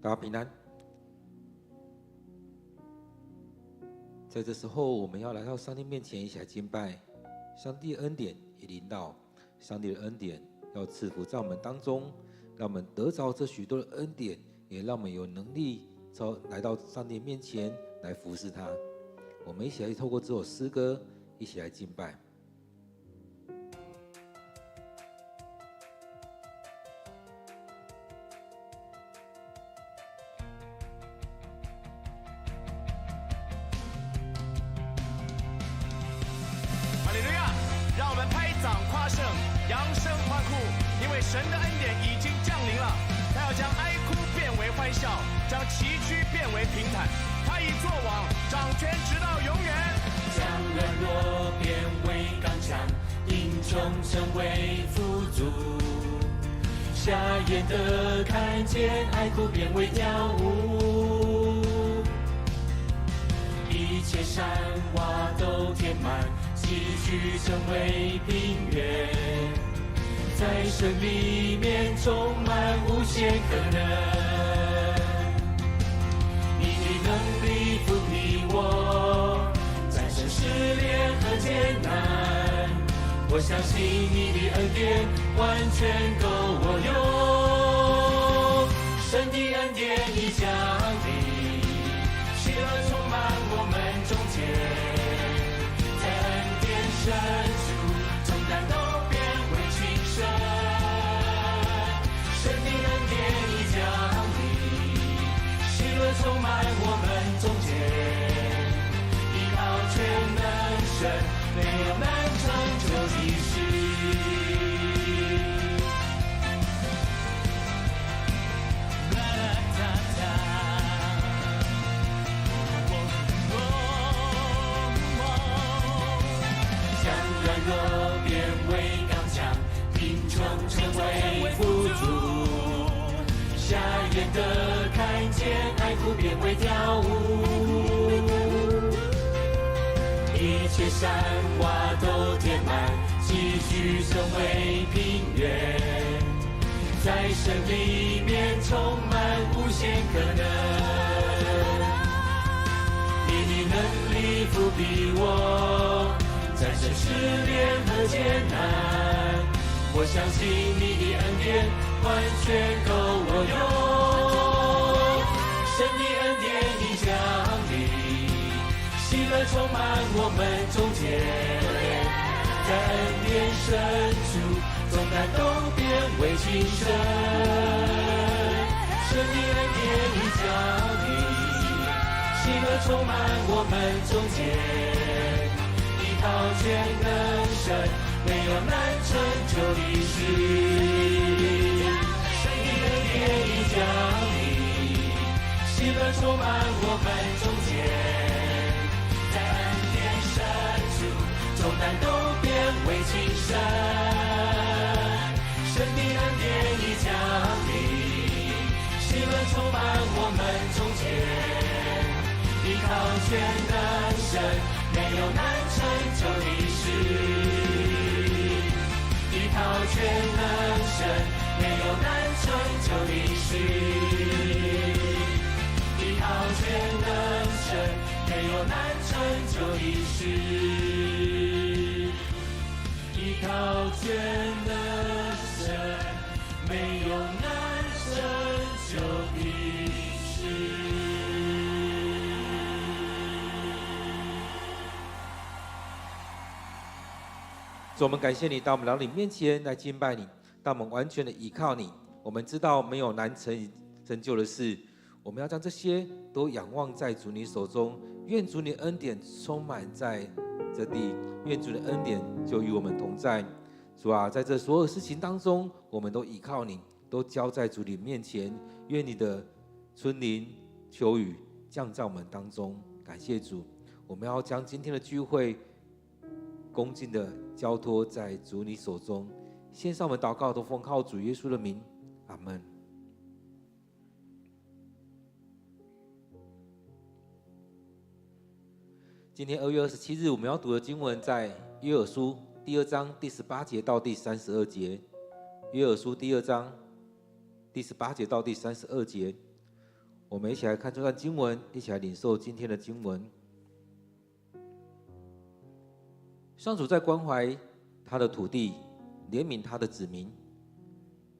大家平安。在这时候，我们要来到上帝面前，一起来敬拜。上帝的恩典也临到，上帝的恩典要赐福在我们当中，让我们得着这许多的恩典，也让我们有能力来到上帝面前来服侍他。我们一起来透过这首诗歌，一起来敬拜。神的恩典已经降临了，他要将哀哭变为欢笑，将崎岖变为平坦。他已作王，掌权直到永远。将软弱变为刚强，贫穷成为富足。瞎眼的看见，哀哭变为跳舞。一切山洼都填满，崎岖成为平原。在神里面充满无限可能，你的能力扶庇我，战胜试炼和艰难。我相信你的恩典完全够我用，神的恩典已降临，喜乐充满我们中间，在恩典深处重担都充满我们中间，依靠全能神，没有难成就的事。将软弱变为刚强，贫穷成为富足。瞎眼的看见，哀哭变为跳舞。一切山洼都填满，崎岖成为平原。在神里面充满无限可能，你的能力扶庇我，战胜试炼和艰难。我相信你的恩典完全够我用，神的恩典已降临，喜乐充满我们中间，在恩典深处重担都变为轻省，神的恩典已降临，喜乐充满我们中间，依靠全能神，没有难成就的事。神的恩典已降临，喜乐充满我们中间，在恩典深处重担都变为轻省，神的恩典已降临，喜乐充满我们中间，依靠全能神，没有难成就的事。依靠全能神，没有难成就的事。依靠全能神，没有难成就的事。依靠全能神，没有难成就的事。主，我们感谢你，到我们来到你面前来敬拜你，当我们完全的依靠你。我们知道没有难成就的事，我们要将这些都仰望在主你手中。愿主你的恩典充满在这地，愿主的恩典就与我们同在。主啊，在这所有事情当中，我们都依靠你，都交在主你面前。愿你的春林秋雨降在我们当中。感谢主，我们要将今天的聚会恭敬的交托在主你手中，献上我们祷告，都奉靠主耶稣的名，阿们。今天2月27日，我们要读的经文在约珥书第2章第18节到第32节。约珥书第2章第18节到第32节，我们一起来看这段经文，一起来领受今天的经文。上主在关怀他的土地，怜悯他的子民。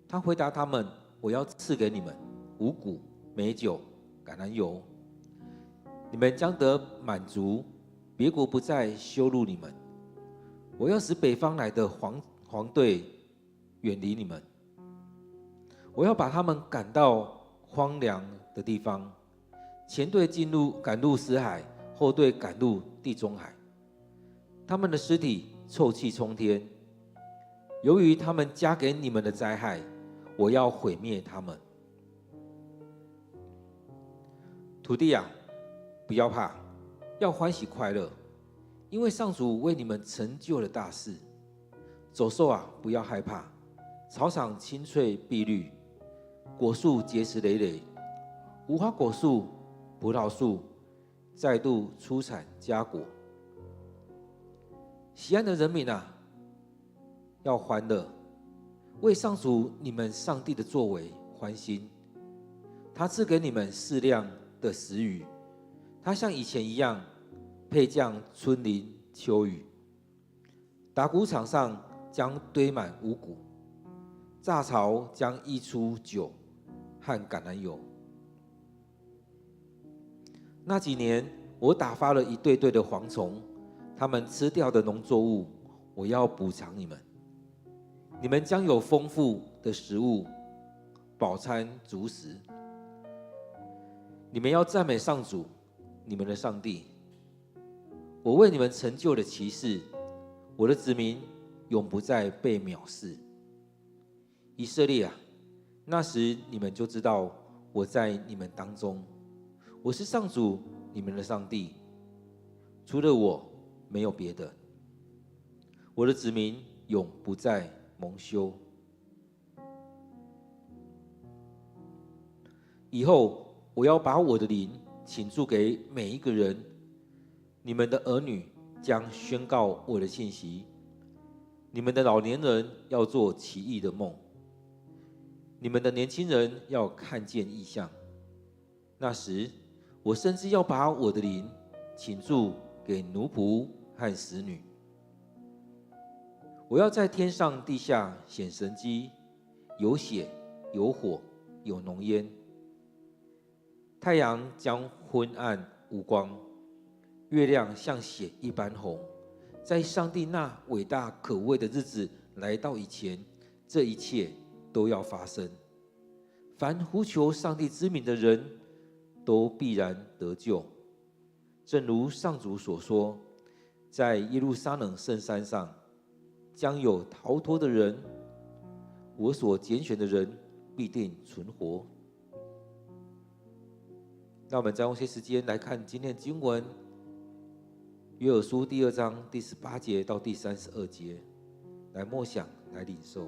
他回答他们：我要赐给你们五谷、美酒、橄榄油，你们将得满足，别国不再羞辱你们。我要使北方来的黄队远离你们，我要把他们赶到荒凉的地方，前队赶入死海，后队赶入地中海。他们的尸体臭气冲天，由于他们加给你们的灾害，我要毁灭他们。土地啊，不要怕，要欢喜快乐，因为上主为你们成就了大事。走兽啊，不要害怕，草场青翠碧绿，果树结实累累，无花果树、葡萄树再度出产佳果。西安的人民啊，要欢乐，为上主你们上帝的作为欢心。他赐给你们适量的时雨，他像以前一样配降春霖秋雨。打谷场上将堆满五谷，榨槽将溢出酒和橄榄油。那几年，我打发了一对对的蝗虫，他们吃掉的农作物，我要补偿你们。你们将有丰富的食物，饱餐足食。你们要赞美上主，你们的上帝。我为你们成就了奇事，我的子民永不再被藐视。以色列啊，那时你们就知道我在你们当中，我是上主你们的上帝，除了我没有别的。我的子民永不再蒙羞。以后我要把我的灵倾注给每一个人，你们的儿女将宣告我的信息，你们的老年人要做奇异的梦，你们的年轻人要看见异象。那时，我甚至要把我的灵倾注给奴仆和使女。我要在天上地下显神迹，有血，有火，有浓烟。太阳将昏暗无光，月亮像血一般红。在上帝那伟大可畏的日子来到以前，这一切都要发生。凡呼求上帝之名的人，都必然得救。正如上主所说，在耶路撒冷圣山上，将有逃脱的人，我所拣选的人必定存活。那我们再用些时间来看今天的经文，约珥书第2章第18节到第32节，来默想，来领受。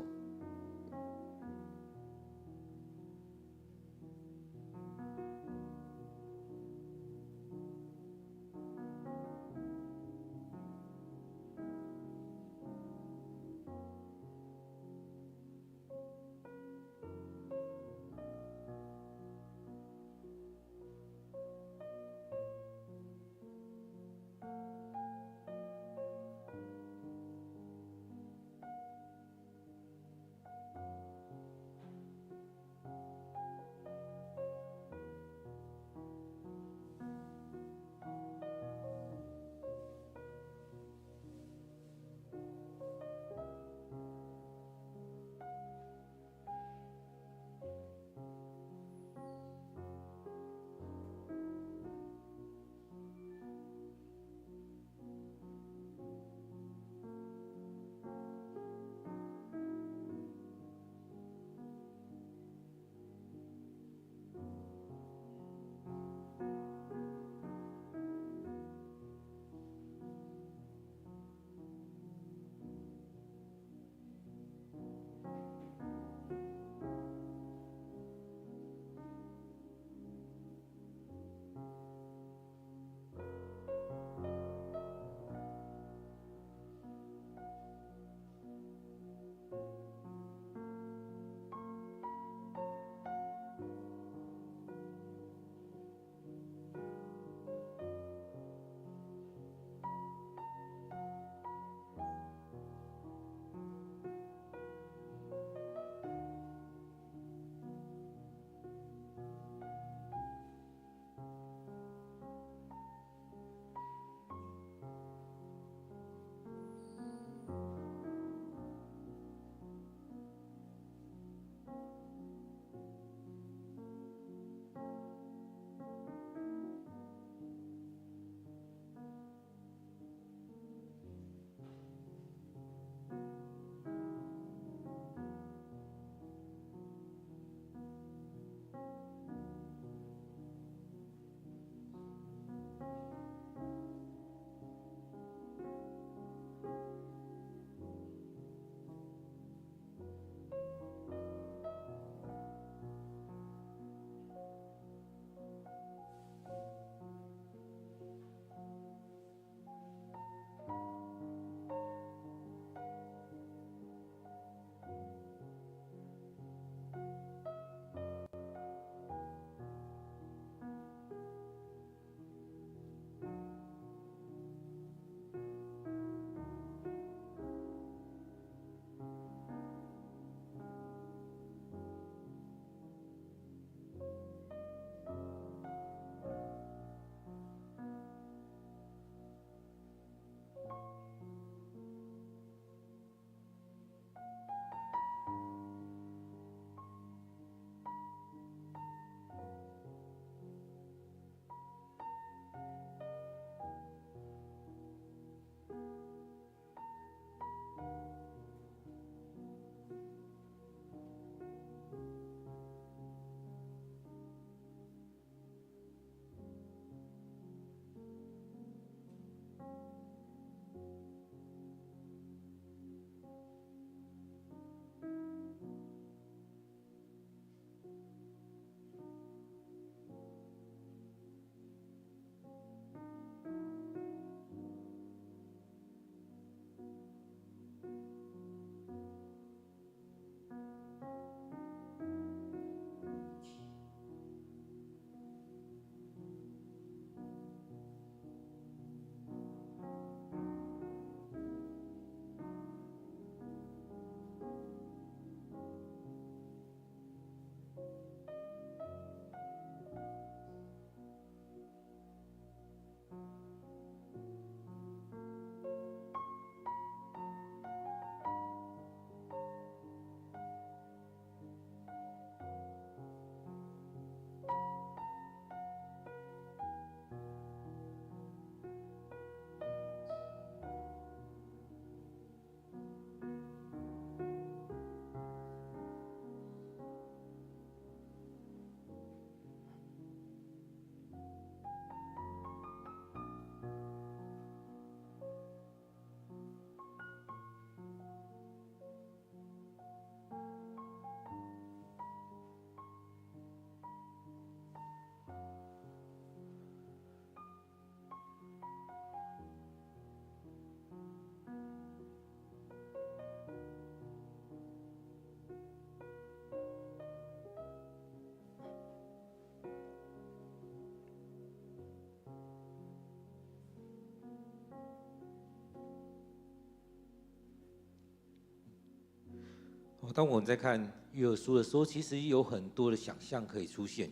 当我们在看约珥书的时候，其实有很多的想象可以出现，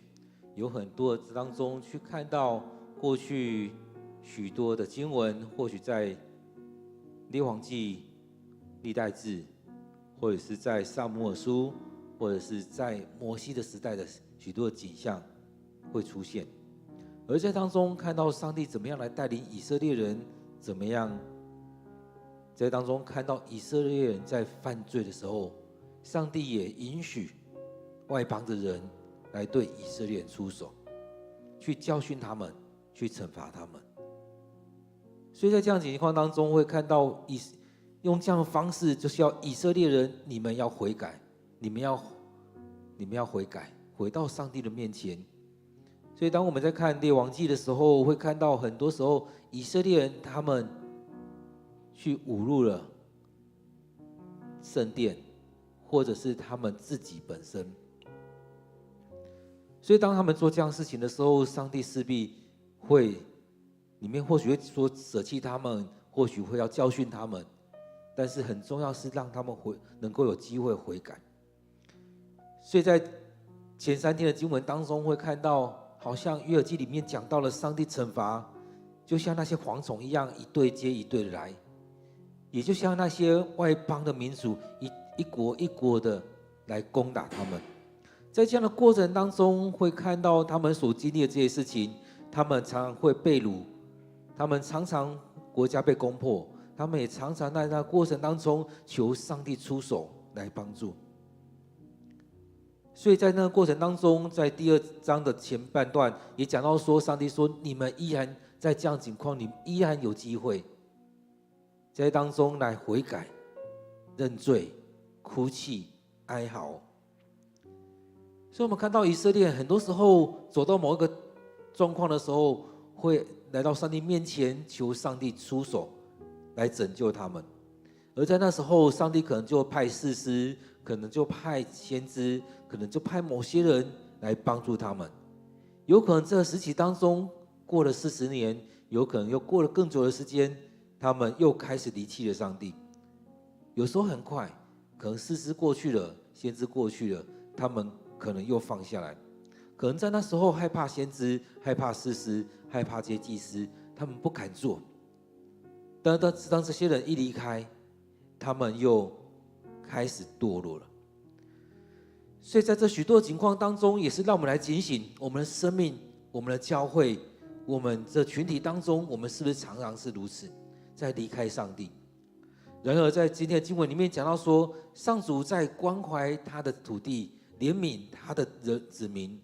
有很多当中去看到过去许多的经文，或许在列王记、历代志，或者是在撒母耳书，或者是在摩西的时代的许多的景象会出现，而在当中看到上帝怎么样来带领以色列人，怎么样在当中看到以色列人在犯罪的时候，上帝也允许外邦的人来对以色列人出手，去教训他们，去惩罚他们。所以在这样的情况当中，会看到用这样的方式，就是要以色列人，你们要悔改，你们要悔改，回到上帝的面前。所以当我们在看列王记的时候，会看到很多时候以色列人他们去侮辱了圣殿，或者是他们自己本身。所以当他们做这样事情的时候，上帝势必会里面或许会说舍弃他们，或许会要教训他们，但是很重要是让他们能够有机会悔改。所以在前3天的经文当中会看到，好像约珥记里面讲到了上帝惩罚，就像那些蝗虫一样，一对接一对的来，也就像那些外邦的民族一国一国的来攻打他们。在这样的过程当中，会看到他们所经历的这些事情，他们常常会被掳，他们常常国家被攻破，他们也常常在那过程当中求上帝出手来帮助。所以在那个过程当中，在第2章的前半段也讲到说，上帝说你们依然在这样的情况，你们依然有机会在当中来悔改、认罪、哭泣、哀嚎。所以我们看到以色列很多时候走到某一个状况的时候，会来到上帝面前求上帝出手来拯救他们。而在那时候，上帝可能就派士师，可能就派先知，可能就派某些人来帮助他们。有可能这个时期当中过了40年，有可能又过了更久的时间，他们又开始离弃了上帝。有时候很快，可能士师过去了，先知过去了，他们可能又放下来。可能在那时候害怕先知，害怕士师，害怕这些祭司，他们不敢做。当这些人一离开，他们又开始堕落了。所以在这许多情况当中，也是让我们来警醒我们的生命，我们的教会，我们这群体当中，我们是不是常常是如此，在离开上帝？然而在今天的经文里面讲到说，上主在关怀他的土地，怜悯他的子民。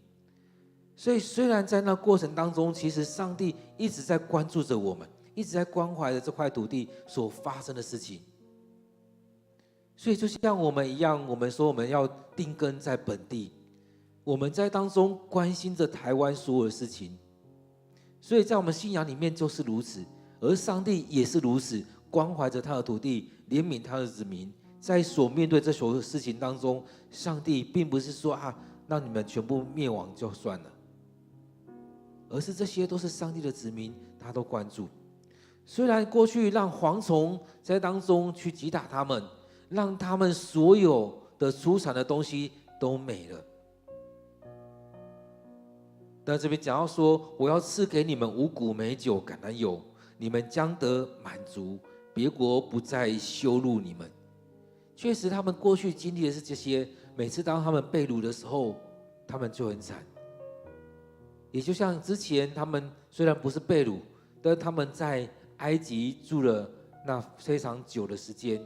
所以虽然在那过程当中，其实上帝一直在关注着我们，一直在关怀着这块土地所发生的事情。所以就像我们一样，我们说我们要定根在本地，我们在当中关心着台湾所有的事情。所以在我们信仰里面就是如此，而上帝也是如此，关怀着他的土地，怜悯他的子民。在所面对这所有事情当中，上帝并不是说让你们全部灭亡就算了，而是这些都是上帝的子民，他都关注。虽然过去让蝗虫在当中去击打他们，让他们所有的出产的东西都没了，但这边讲到说，我要赐给你们五谷、美酒、橄榄油，你们将得满足，别国不再羞辱你们。确实他们过去经历的是这些，每次当他们被掳的时候，他们就很惨。也就像之前他们虽然不是被掳，但他们在埃及住了那非常久的时间，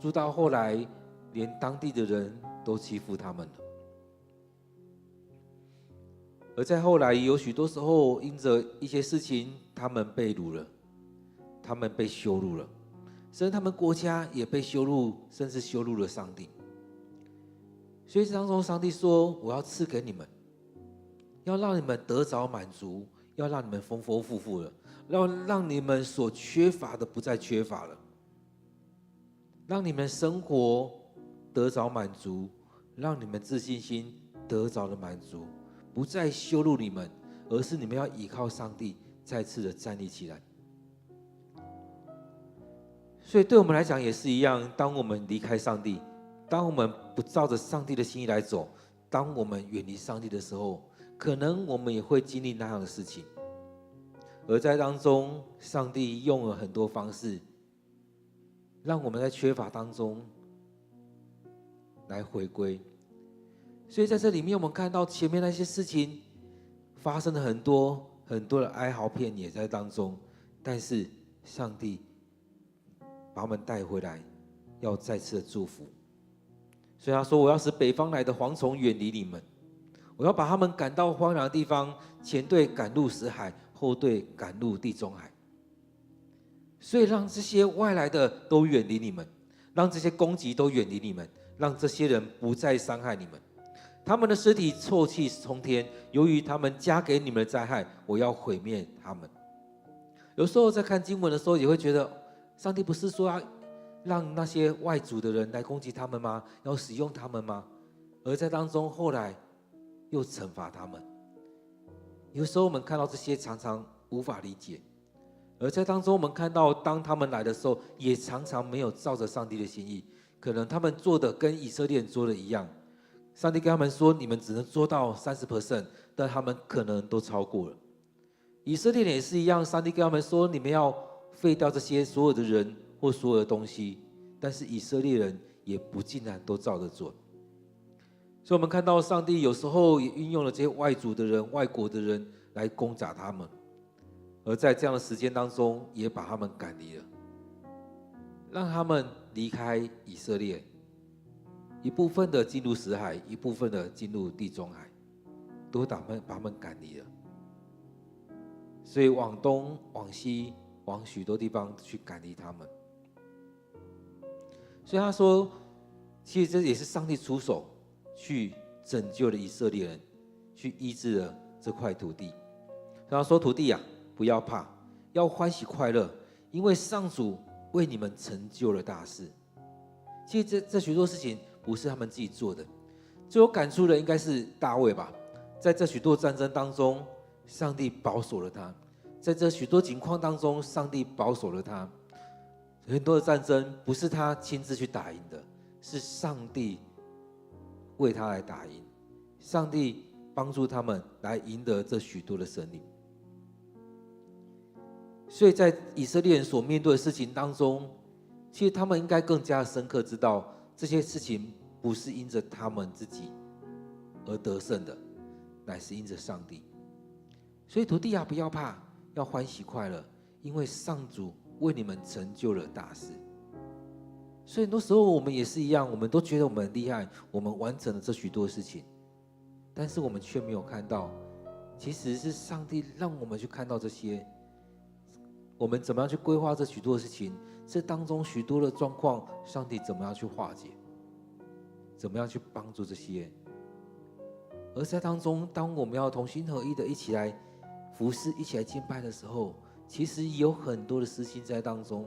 住到后来连当地的人都欺负他们了。而在后来有许多时候因着一些事情，他们被掳了，他们被羞辱了，甚至他们国家也被羞辱，甚至羞辱了上帝。所以当中上帝说，我要赐给你们，要让你们得着满足，要让你们丰丰富富了，让你们所缺乏的不再缺乏了，让你们生活得着满足，让你们自信心得着了满足，不再羞辱你们，而是你们要依靠上帝再次的站立起来。所以对我们来讲也是一样，当我们离开上帝，当我们不照着上帝的心意来走，当我们远离上帝的时候，可能我们也会经历那样的事情。而在当中，上帝用了很多方式，让我们在缺乏当中来回归。所以在这里面，我们看到前面那些事情发生了很多的哀嚎遍野在当中，但是上帝把我们带回来，要再次的祝福。所以他说：“我要使北方来的蝗虫远离你们，我要把他们赶到荒凉的地方，前队赶入死海，后队赶入地中海。所以让这些外来的都远离你们，让这些攻击都远离你们，让这些人不再伤害你们。他们的尸体臭气冲天，由于他们加给你们的灾害，我要毁灭他们。”有时候在看经文的时候，也会觉得，上帝不是说要让那些外族的人来攻击他们吗？要使用他们吗？而在当中后来又惩罚他们。有时候我们看到这些常常无法理解，而在当中我们看到当他们来的时候，也常常没有照着上帝的心意，可能他们做的跟以色列人做的一样，上帝跟他们说你们只能做到 30%， 但他们可能都超过了。以色列人也是一样，上帝跟他们说你们要废掉这些所有的人或所有的东西，但是以色列人也不尽然都照着做。所以我们看到上帝有时候也运用了这些外族的人、外国的人来攻打他们，而在这样的时间当中，也把他们赶离了，让他们离开以色列，一部分的进入死海，一部分的进入地中海，都把他们赶离了。所以往东、往西、往许多地方去赶离他们。所以他说，其实这也是上帝出手去拯救了以色列人，去医治了这块土地。他说：“土地啊，不要怕，要欢喜快乐，因为上主为你们成就了大事。”其实这许多事情不是他们自己做的，最有感触的应该是大卫吧。在这许多战争当中，上帝保守了他；在这许多情况当中，上帝保守了他。很多的战争不是他亲自去打赢的，是上帝为他来打赢，上帝帮助他们来赢得这许多的胜利。所以在以色列人所面对的事情当中，其实他们应该更加深刻知道，这些事情不是因着他们自己而得胜的，乃是因着上帝。所以土地啊，不要怕，要欢喜快乐，因为上主为你们成就了大事。所以很多时候我们也是一样，我们都觉得我们很厉害，我们完成了这许多事情，但是我们却没有看到，其实是上帝让我们去看到这些。我们怎么样去规划这许多的事情？这当中许多的状况，上帝怎么样去化解？怎么样去帮助这些？而在当中，当我们要同心合一的一起来服侍、一起来敬拜的时候，其实有很多的事情在当中。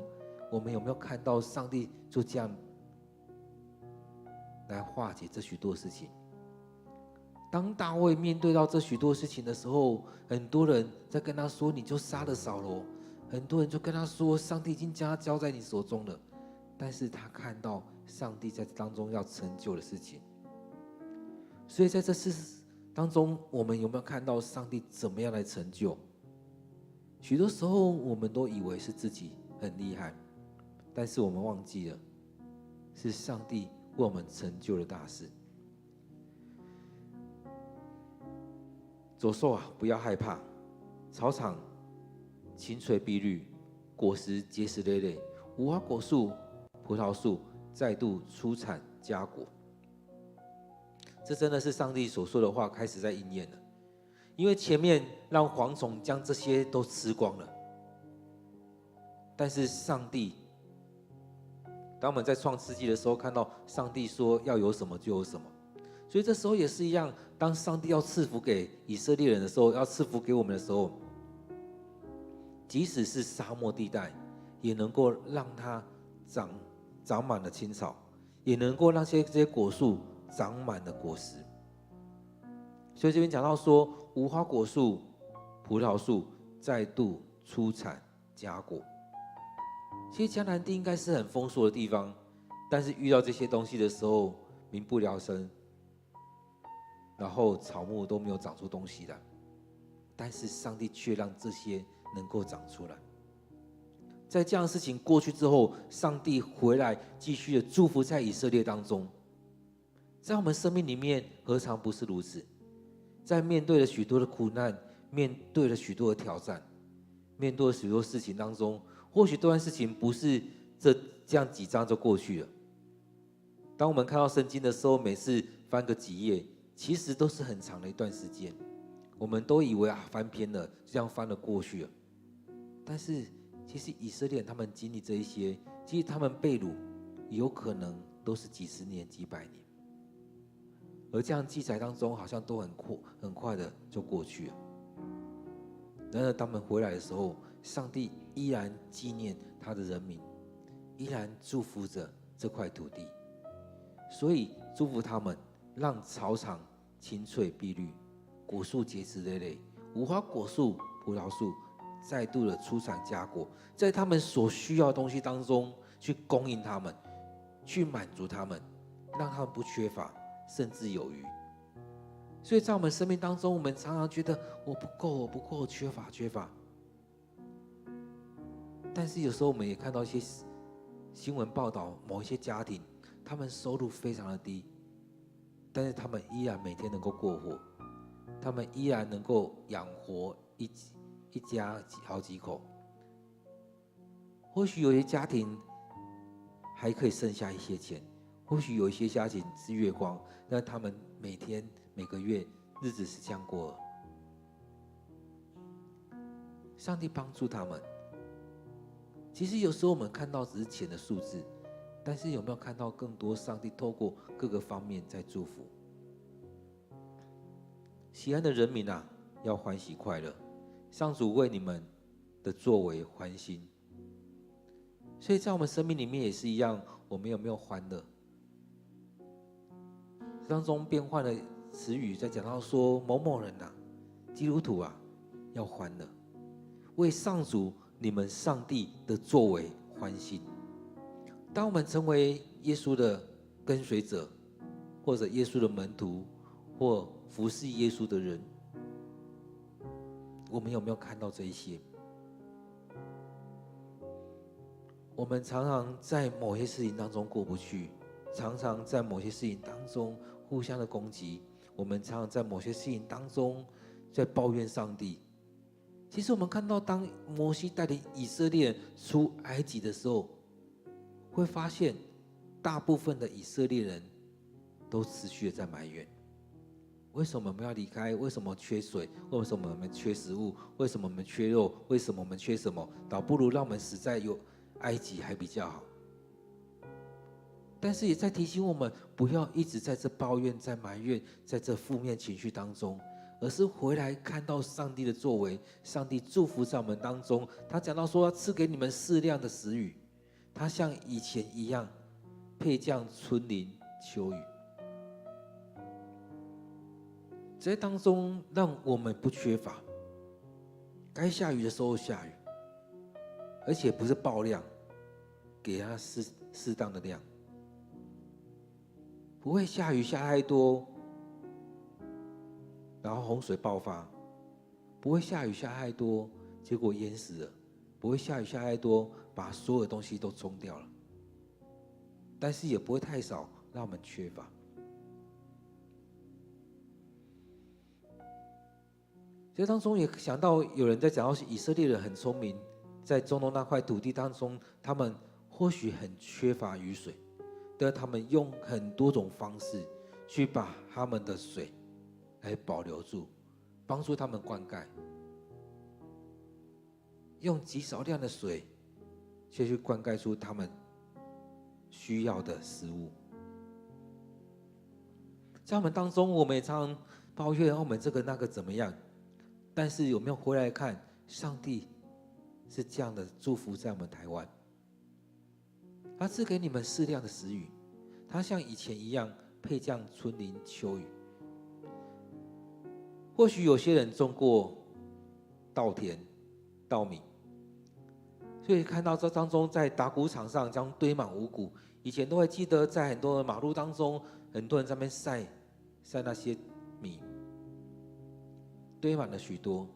我们有没有看到上帝就这样来化解这许多事情？当大卫面对到这许多事情的时候，很多人在跟他说：“你就杀了扫罗。”很多人就跟他说：“上帝已经将他交在你手中了。”但是他看到上帝在当中要成就的事情。所以在这事当中，我们有没有看到上帝怎么样来成就？许多时候我们都以为是自己很厉害，但是我们忘记了，是上帝为我们成就了大事。走兽啊，不要害怕，草场青翠碧绿，果实结实累累，无花果树、葡萄树再度出产佳果。这真的是上帝所说的话开始在应验了，因为前面让蝗虫将这些都吃光了，但是上帝，当我们在创世纪的时候看到上帝说要有什么就有什么，所以这时候也是一样，当上帝要赐福给以色列人的时候，要赐福给我们的时候，即使是沙漠地带，也能够让它长满了青草，也能够让这些果树长满了果实。所以这边讲到说，无花果树、葡萄树再度出产佳果。其实迦南地应该是很丰硕的地方，但是遇到这些东西的时候，民不聊生，然后草木都没有长出东西来。但是上帝却让这些能够长出来。在这样的事情过去之后，上帝回来继续的祝福在以色列当中。在我们生命里面，何尝不是如此？在面对了许多的苦难，面对了许多的挑战，面对了许多事情当中，或许这段事情不是这样几章就过去了。当我们看到圣经的时候，每次翻个几页，其实都是很长的一段时间。我们都以为翻篇了，就这样翻了过去了。但是其实以色列人他们经历这一些，其实他们被掳有可能都是几十年、几百年，而这样记载当中好像都很快的就过去了。然而他们回来的时候，上帝依然纪念他的人民，依然祝福着这块土地，所以祝福他们，让草场青翠碧绿，果树结实累累，无花果树、葡萄树再度的出产佳果，在他们所需要的东西当中去供应他们，去满足他们，让他们不缺乏，甚至有余。所以在我们生命当中，我们常常觉得我不够，缺乏。但是有时候我们也看到一些新闻报道，某一些家庭，他们收入非常的低，但是他们依然每天能够过活，他们依然能够养活一家好几口。或许有些家庭还可以剩下一些钱，或许有一些家庭是月光，但他们每天每个月日子是这样过的。上帝帮助他们。其实有时候我们看到只是钱的数字，但是有没有看到更多上帝透过各个方面在祝福？喜安的人民啊，要欢喜快乐，上主为你们的作为欢心。所以在我们生命里面也是一样，我们有没有欢乐？当中变换的词语在讲到说，某某人啊，基督徒啊，要欢乐，为上主你们上帝的作为欢心。当我们成为耶稣的跟随者，或者耶稣的门徒，或服侍耶稣的人，我们有没有看到这一些？我们常常在某些事情当中过不去，常常在某些事情当中互相的攻击，我们常常在某些事情当中在抱怨上帝。其实我们看到，当摩西带领以色列人出埃及的时候，会发现大部分的以色列人都持续的在埋怨：为什么我们要离开？为什么缺水？为什么我们缺食物？为什么我们缺肉？为什么我们缺什么？倒不如让我们死在埃及还比较好。但是也在提醒我们，不要一直在这抱怨、在埋怨、在这负面情绪当中，而是回来看到上帝的作为，上帝祝福在我们当中。他讲到说，他赐给你们适量的食雨，他像以前一样配降春霖秋雨，在当中让我们不缺乏，该下雨的时候下雨，而且不是爆量，给他适当的量，不会下雨下太多，然后洪水爆发，不会下雨下太多，结果淹死了，不会下雨下太多，把所有的东西都冲掉了，但是也不会太少，让我们缺乏。这当中也想到有人在讲到以色列人很聪明，在中东那块土地当中，他们或许很缺乏雨水，但他们用很多种方式去把他们的水来保留住，帮助他们灌溉，用极少量的水却去灌溉出他们需要的食物。在我们当中，我们也常常抱怨我们这个那个怎么样，但是有没有回来看，上帝是这样的祝福在我们台湾，他赐给你们适量的食雨，他像以前一样配降春霖秋雨。或许有些人种过稻田、稻米，所以看到这当中，在打谷场上将堆满五谷。以前都会记得，在很多的马路当中，很多人在那边晒那些米，堆满了许多。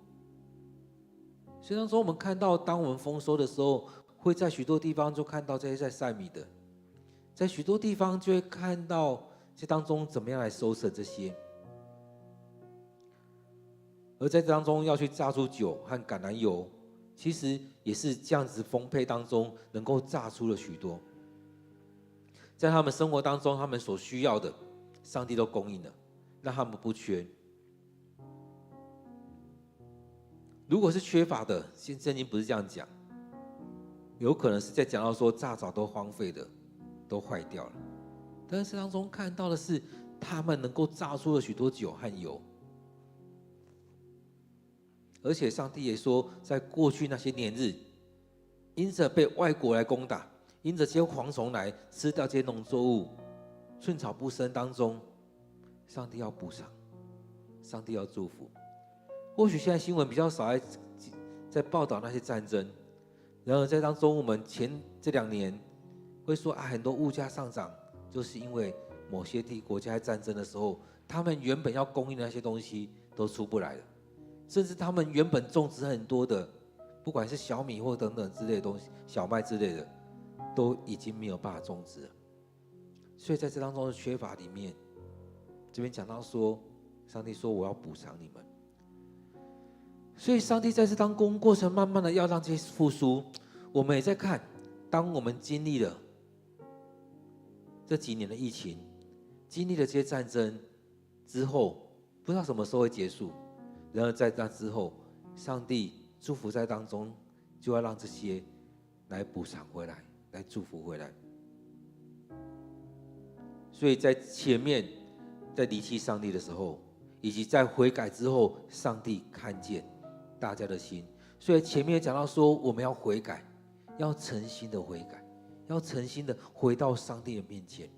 所以当中我们看到，当我们丰收的时候，会在许多地方就看到这些在晒米的，在许多地方就会看到这当中怎么样来收成这些。而在这当中要去榨出酒和橄榄油，其实也是这样子丰沛当中能够榨出了许多。在他们生活当中，他们所需要的，上帝都供应了，让他们不缺。如果是缺乏的，圣经不是这样讲，有可能是在讲到说榨枣都荒废的，都坏掉了。但是当中看到的是，他们能够榨出了许多酒和油。而且上帝也说，在过去那些年日，因着被外国来攻打，因着这些蝗虫来吃掉这些农作物，寸草不生当中，上帝要补偿，上帝要祝福。或许现在新闻比较少在报道那些战争，然而在当中，我们前这2年会说很多物价上涨，就是因为某些国家在战争的时候，他们原本要供应的那些东西都出不来了，甚至他们原本种植很多的，不管是小米或等等之类的东西，小麦之类的，都已经没有办法种植了。所以在这当中的缺乏里面，这边讲到说，上帝说我要补偿你们。所以上帝在这当中过程，慢慢的要让这些复苏。我们也在看，当我们经历了这几年的疫情，经历了这些战争之后，不知道什么时候会结束。然而在那之后，上帝祝福在当中，就要让这些来补偿回来，来祝福回来。所以在前面在离弃上帝的时候，以及在悔改之后，上帝看见大家的心。所以前面讲到说，我们要悔改，要诚心的悔改，要诚心的回到上帝的面前，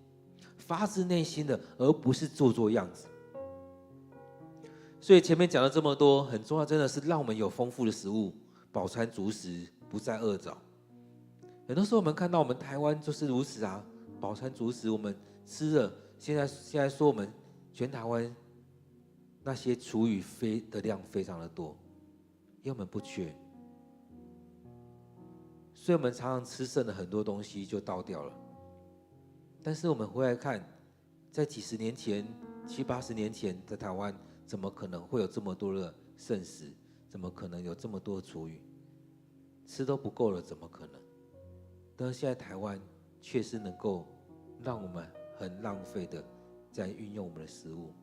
发自内心的，而不是做做样子。所以前面讲了这么多，很重要，真的是让我们有丰富的食物，饱餐足食，不再饿着。很多时候我们看到我们台湾就是如此啊，饱餐足食，我们吃了，现在说我们全台湾那些厨余的量非常的多，因为我们不缺，所以我们常常吃剩的很多东西就倒掉了。但是我们回来看，在几十年前、70、80年前的台湾，怎么可能会有这么多的剩食？怎么可能有这么多的厨余？吃都不够了，怎么可能？但是现在台湾却是能够让我们很浪费的在运用我们的食物。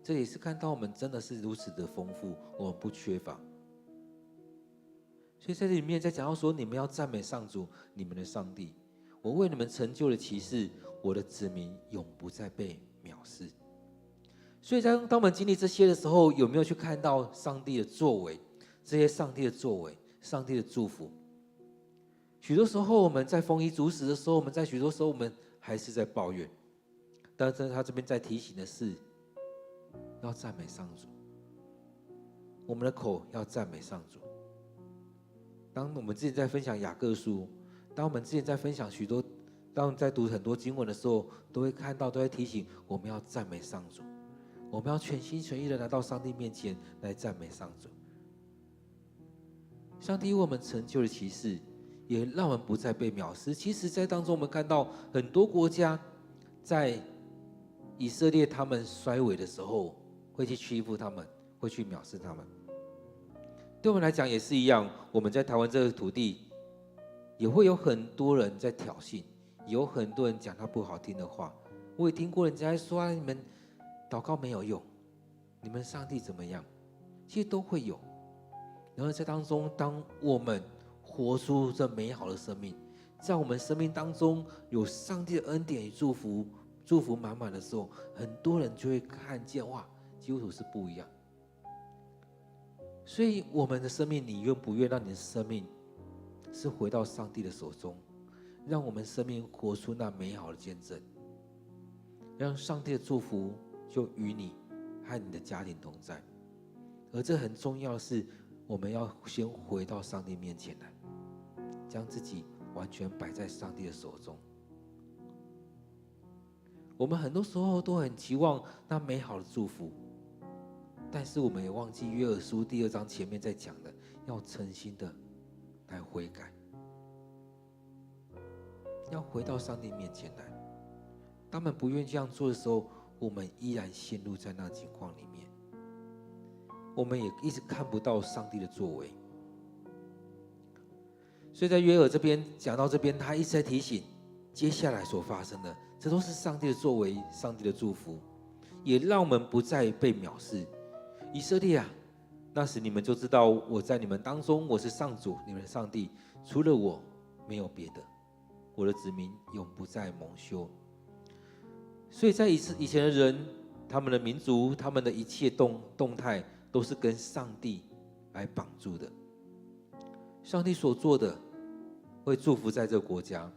这也是看到我们真的是如此的丰富，我们不缺乏。所以在这里面在讲到说，你们要赞美上主，你们的上帝。我为你们成就了奇事，我的子民永不再被藐视。所以当我们经历这些的时候，有没有去看到上帝的作为？这些上帝的作为，上帝的祝福。许多时候我们在丰衣足食的时候，许多时候我们还是在抱怨。但是他这边在提醒的是，要赞美上主，我们的口要赞美上主。当我们之前在分享雅各书，当我们之前在分享许多，当我们在读很多经文的时候，都会看到，都会提醒我们要赞美上主，我们要全心全意的来到上帝面前来赞美上主。上帝为我们成就了奇事，也让我们不再被藐视。其实在当中我们看到很多国家在以色列他们衰微的时候，会去欺负他们，会去藐视他们。对我们来讲也是一样，我们在台湾这个土地，也会有很多人在挑衅，有很多人讲他不好听的话。我也听过人家说你们祷告没有用，你们上帝怎么样，其实都会有。然后在当中，当我们活出这美好的生命，在我们生命当中有上帝的恩典与祝福满满的时候，很多人就会看见，哇，基督徒是不一样。所以我们的生命，你愿不愿让你的生命是回到上帝的手中，让我们生命活出那美好的见证，让上帝的祝福就与你和你的家庭同在。而这很重要的是，我们要先回到上帝面前来，将自己完全摆在上帝的手中。我们很多时候都很期望那美好的祝福，但是我们也忘记约珥书第2章前面在讲的，要诚心的来悔改，要回到上帝面前来。当我们不愿意这样做的时候，我们依然陷入在那情况里面，我们也一直看不到上帝的作为。所以在约珥这边讲到这边，他一直在提醒接下来所发生的，这都是上帝的作为，上帝的祝福，也让我们不再被藐视。以色列啊，那时你们就知道我在你们当中，我是上主，你们的上帝，除了我没有别的，我的子民永不再蒙羞。所以在以前的人，他们的民族，他们的一切动态都是跟上帝来绑住的。上帝所做的会祝福在这个国家，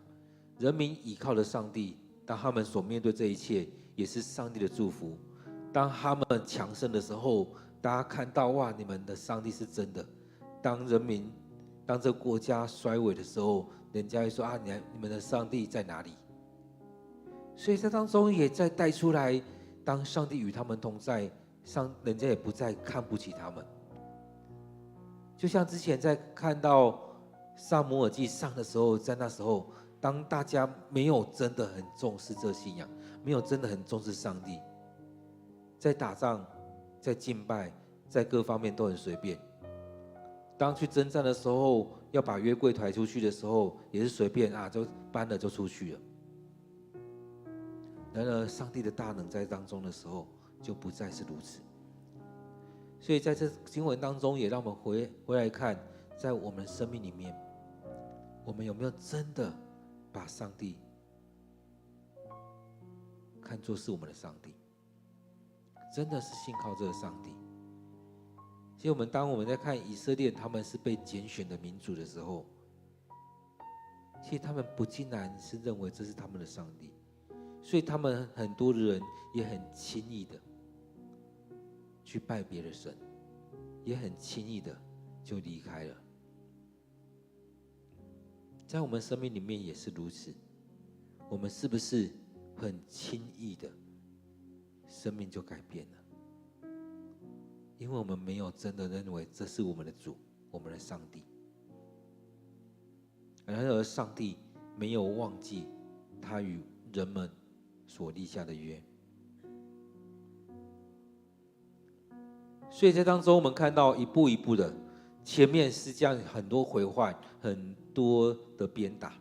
人民倚靠的上帝，当他们所面对这一切，也是上帝的祝福。当他们强盛的时候，大家看到哇，你们的上帝是真的。当这个国家衰微的时候，人家会说啊，你们的上帝在哪里？所以在当中也在带出来，当上帝与他们同在，人家也不再看不起他们。就像之前在看到撒母耳记上的时候，在那时候，当大家没有真的很重视这信仰，没有真的很重视上帝，在打仗，在敬拜，在各方面都很随便。当去征战的时候，要把约柜抬出去的时候，也是随便啊，就搬了就出去了。然而，上帝的大能在当中的时候，就不再是如此。所以在这经文当中，也让我们回来看，在我们生命里面，我们有没有真的把上帝看作是我们的上帝？真的是信靠这个上帝？其实当我们在看以色列他们是被拣选的民族的时候，其实他们不尽然是认为这是他们的上帝，所以他们很多的人也很轻易的去拜别的神，也很轻易的就离开了。在我们生命里面也是如此，我们是不是很轻易的生命就改变了？因为我们没有真的认为这是我们的主，我们的上帝。然而上帝没有忘记他与人们所立下的约。所以在当中我们看到一步一步的，前面是这样很多毁坏，很多的鞭打，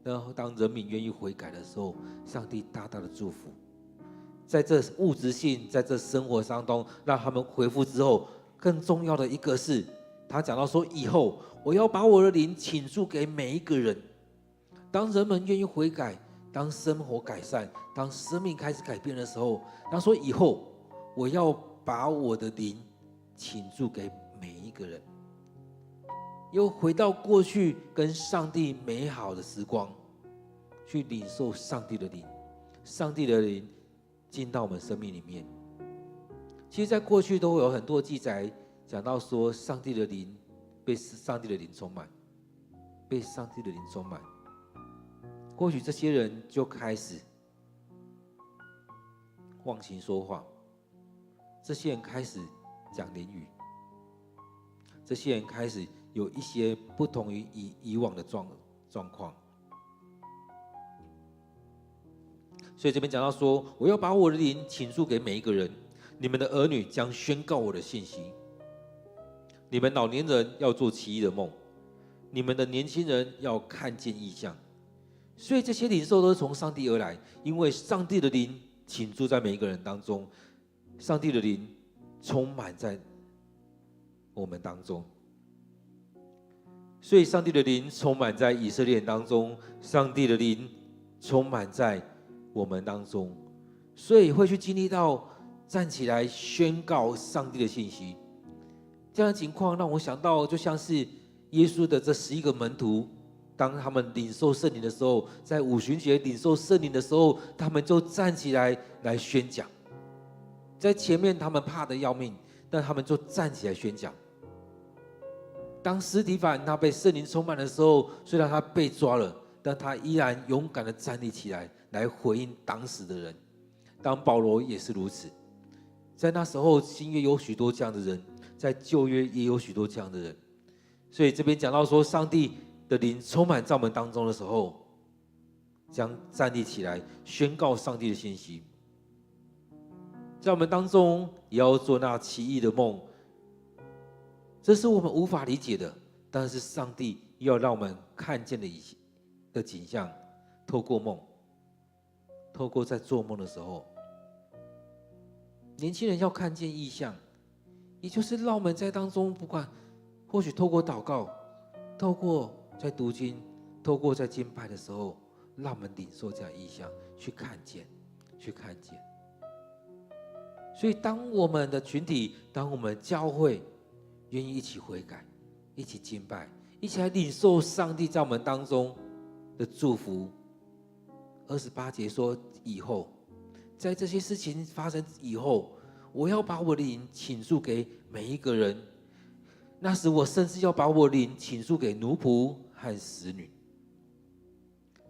然后当人民愿意悔改的时候，上帝大大的祝福，在这物质性，在这生活当中让他们恢复之后，更重要的一个是他讲到说，以后我要把我的灵倾注给每一个人。当人们愿意悔改，当生活改善，当生命开始改变的时候，他说以后我要把我的灵倾注给每一个人，又回到过去跟上帝美好的时光，去领受上帝的灵，上帝的灵进到我们生命里面。其实在过去都有很多记载讲到说，上帝的灵被上帝的灵充满，被上帝的灵充满。或许这些人就开始忘形说话，这些人开始讲灵语，这些人开始有一些不同于以往的状况。所以这边讲到说，我要把我的灵倾注给每一个人，你们的儿女将宣告我的信息，你们老年人要做奇异的梦，你们的年轻人要看见异象。所以这些领受都是从上帝而来，因为上帝的灵倾注在每一个人当中，上帝的灵充满在我们当中。所以上帝的灵充满在以色列人当中，上帝的灵充满在我们当中，所以会去经历到站起来宣告上帝的信息。这样的情况让我想到，就像是耶稣的这11个门徒，当他们领受圣灵的时候，在五旬节领受圣灵的时候，他们就站起来宣讲。在前面他们怕得要命，但他们就站起来宣讲。当司提反他被圣灵充满的时候，虽然他被抓了，但他依然勇敢的站立起来，来回应当时的人。当保罗也是如此，在那时候新约有许多这样的人，在旧约也有许多这样的人。所以这边讲到说，上帝的灵充满在我们当中的时候，将站立起来宣告上帝的信息。在我们当中也要做那奇异的梦，这是我们无法理解的，但是上帝要让我们看见的景象，透过梦，透过在做梦的时候，年轻人要看见异象，也就是让我们在当中，不管或许透过祷告，透过在读经，透过在敬拜的时候，让我们领受这样异象，去看见。所以当我们的群体，当我们教会愿意一起悔改，一起敬拜，一起来领受上帝在我们当中的祝福。28节说，以后在这些事情发生以后，我要把我的灵倾诉给每一个人，那时我甚至要把我的灵倾诉给奴仆和使女。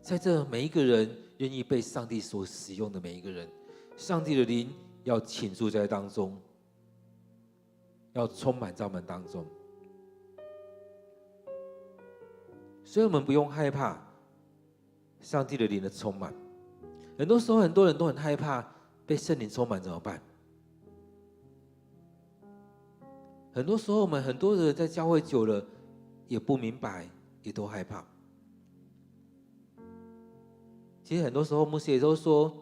在这每一个人愿意被上帝所使用的每一个人，上帝的灵要倾注在当中，要充满在我们当中。所以我们不用害怕上帝的灵的充满。很多时候很多人都很害怕被圣灵充满怎么办？很多时候我们很多人在教会久了也不明白，也都害怕。其实很多时候牧师也都说，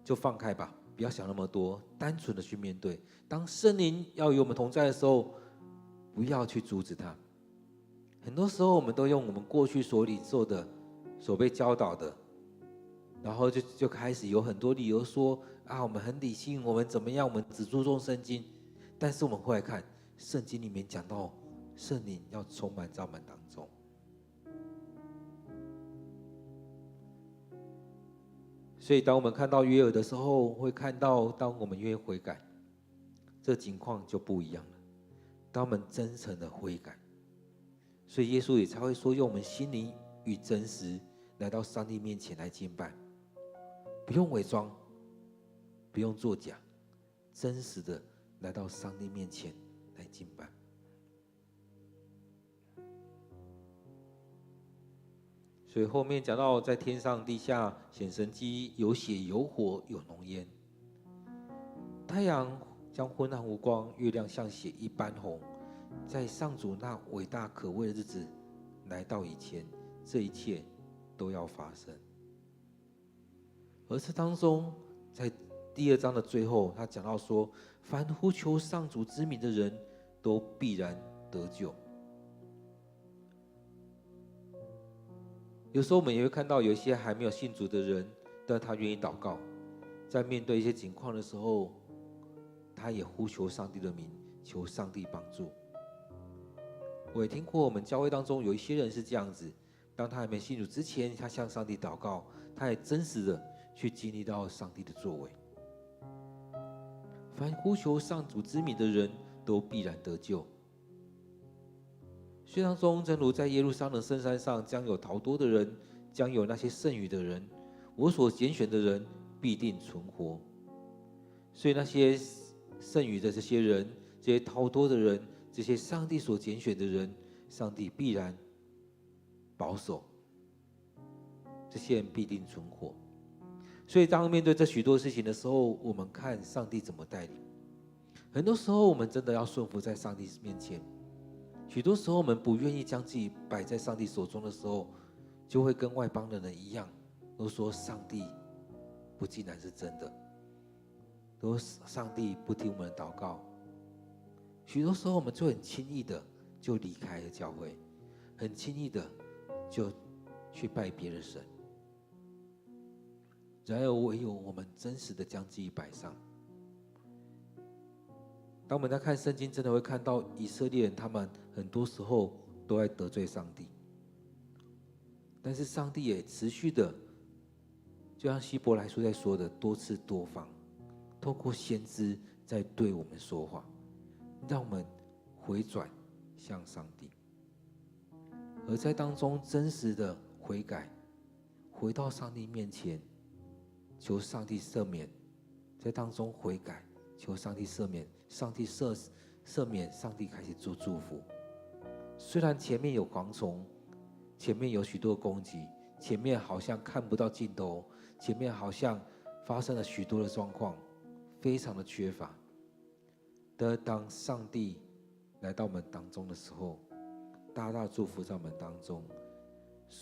就放开吧，不要想那么多，单纯的去面对。当圣灵要与我们同在的时候，不要去阻止他。很多时候我们都用我们过去所领受的、所被教导的，然后就开始有很多理由说啊，我们很理性，我们怎么样，我们只注重圣经。但是我们会来看圣经里面讲到，圣灵要充满在我们当中。所以当我们看到约珥的时候，会看到当我们愿意悔改，这情况就不一样了。当我们真诚的悔改，所以耶稣也才会说，用我们心灵与真实来到上帝面前来敬拜，不用伪装，不用作假，真实的来到上帝面前来敬拜。所以后面讲到，在天上地下显神迹，有血有火有浓烟，太阳将昏暗无光，月亮像血一般红。在上主那伟大可畏的日子来到以前，这一切都要发生。而这当中，在第2章的最后，他讲到说，凡呼求上主之名的人，都必然得救。有时候我们也会看到有一些还没有信主的人，但他愿意祷告，在面对一些情况的时候，他也呼求上帝的名，求上帝帮助。我也听过我们教会当中有一些人是这样子，当他还没信主之前，他向上帝祷告，他也真实的去经历到上帝的作为。凡呼求上主之名的人，都必然得救。虽当中，正如在耶路撒冷圣山上将有逃脱的人，将有那些剩余的人，我所拣选的人必定存活。所以那些剩余的这些人，这些逃脱的人，这些上帝所拣选的人，上帝必然保守，这些人必定存活。所以当面对这许多事情的时候，我们看上帝怎么带领。很多时候我们真的要顺服在上帝面前，许多时候我们不愿意将自己摆在上帝手中的时候，就会跟外邦的人一样，都说上帝不竟然是真的，都说上帝不听我们的祷告。许多时候我们就很轻易的就离开了教会，很轻易的就去拜别的神。然而唯有我们真实的将自己摆上。当我们在看圣经，真的会看到以色列人他们很多时候都在得罪上帝，但是上帝也持续的，就像希伯来书在说的，多次多方透过先知在对我们说话，让我们回转，向上帝，而在当中真实的悔改，回到上帝面前，求上帝赦免，在当中悔改，求上帝赦免，上帝赦免，上帝开始做祝福。虽然前面有蝗虫，前面有许多攻击，前面好像看不到尽头，前面好像发生了许多的状况，非常的缺乏。但当上帝来到我们当中的时候，大大祝福在我们当中。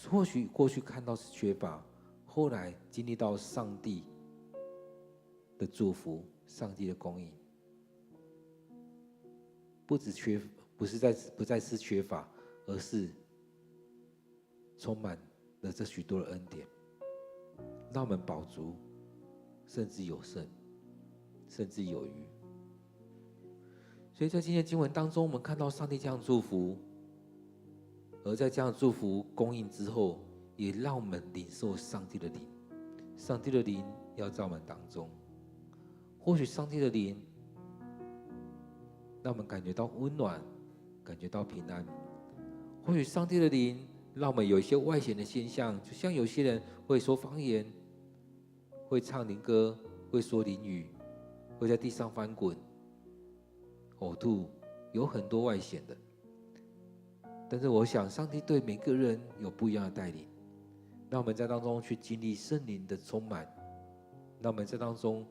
或许过去看到是缺乏，后来经历到上帝的祝福，上帝的供应，不再是缺乏，而是充满了这许多的恩典，让我们饱足，甚至有剩，甚至有余。所以在今天的经文当中，我们看到上帝这样祝福，而在这样的祝福供应之后，也让我们领受上帝的灵。上帝的灵要在我们当中，或许上帝的灵让我们感觉到温暖，感觉到平安。或许上帝的灵让我们有一些外显的现象，就像有些人会说方言，会唱灵歌，会说灵语，会在地上翻滚、呕吐，有很多外显的。但是我想，上帝对每个人有不一样的带领，让我们在当中去经历圣灵的充满，让我们在当中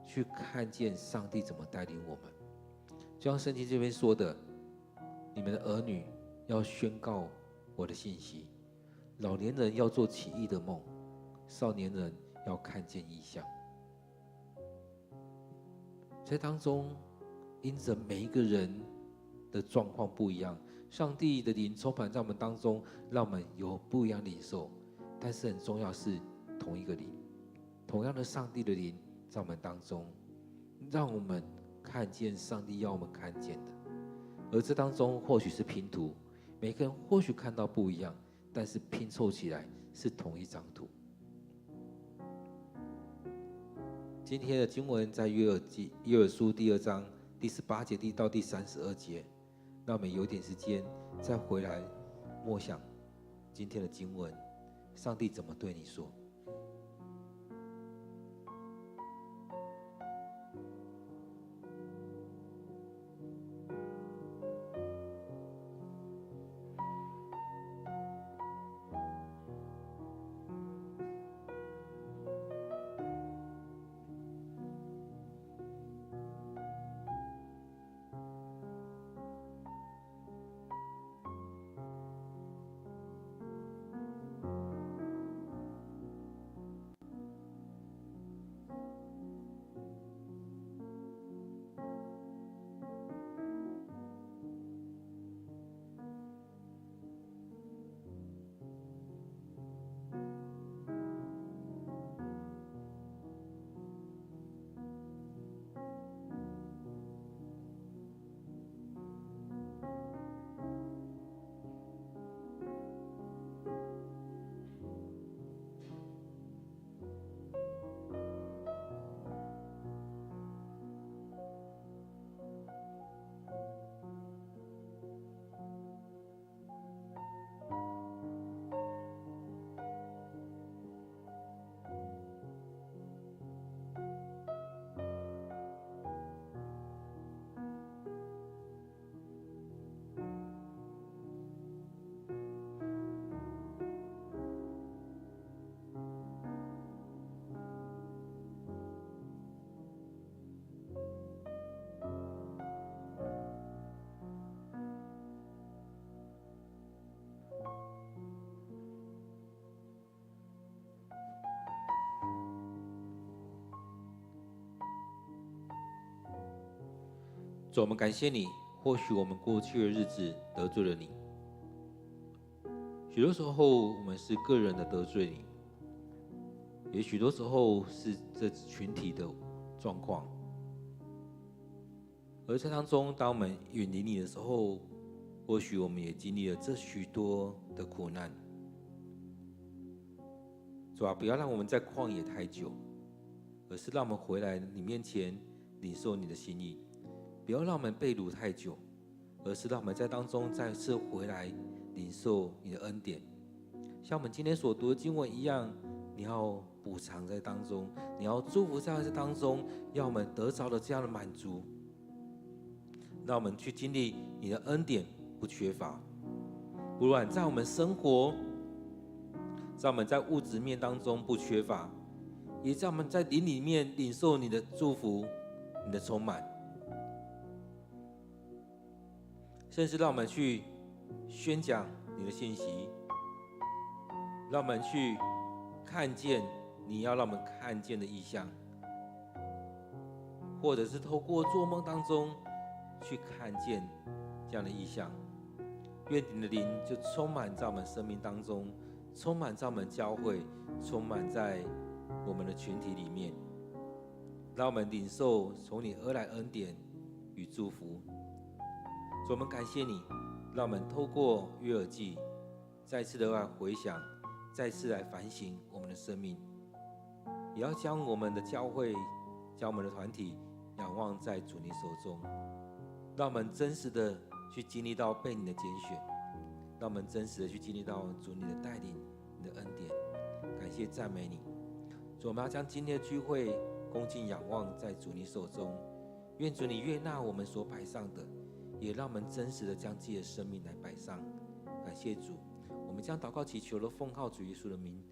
去看见上帝怎么带领我们。就像圣经这边说的，你们的儿女要宣告我的信息，老年人要做奇异的梦，少年人要看见异象。在当中，因着每一个人的状况不一样，上帝的灵充满在我们当中，让我们有不一样的领受。但是很重要是同一个灵，同样的上帝的灵在我们当中，让我们看见上帝要我们看见的。而这当中或许是拼图，每个人或许看到不一样，但是拼凑起来是同一张图。今天的经文在约珥书第2章第18节到第32节，让我们有点时间再回来默想今天的经文，上帝怎么对你说。主，我们感谢你，或许我们过去的日子得罪了你，许多时候我们是个人的得罪你，也许多时候是这群体的状况。而在当中，当我们远离你的时候，或许我们也经历了这许多的苦难。主啊，不要让我们在旷野太久，而是让我们回来你面前领受你的心意。不要让我们被掳太久，而是让我们在当中再次回来领受你的恩典。像我们今天所读的经文一样，你要补偿在当中，你要祝福在这当中，要我们得着的这样的满足，让我们去经历你的恩典不缺乏。不论在我们生活，在我们在物质面当中不缺乏，也在我们在灵里面领受你的祝福，你的充满，甚至让我们去宣讲你的信息，让我们去看见你要让我们看见的意象，或者是透过做梦当中去看见这样的意象。愿你的灵就充满在我们生命当中，充满在我们教会，充满在我们的群体里面，让我们领受从你而来恩典与祝福。主，我们感谢你，让我们透过约珥记再次的来回想，再次来反省我们的生命，也要将我们的教会，将我们的团体仰望在主你手中，让我们真实的去经历到被你的拣选，让我们真实的去经历到主你的带领，你的恩典。感谢赞美你。主，我们要将今天的聚会恭敬仰望在主你手中，愿主你悦纳我们所摆上的，也让我们真实的将自己的生命来摆上。感谢主，我们将祷告祈求了，奉靠主耶稣的名，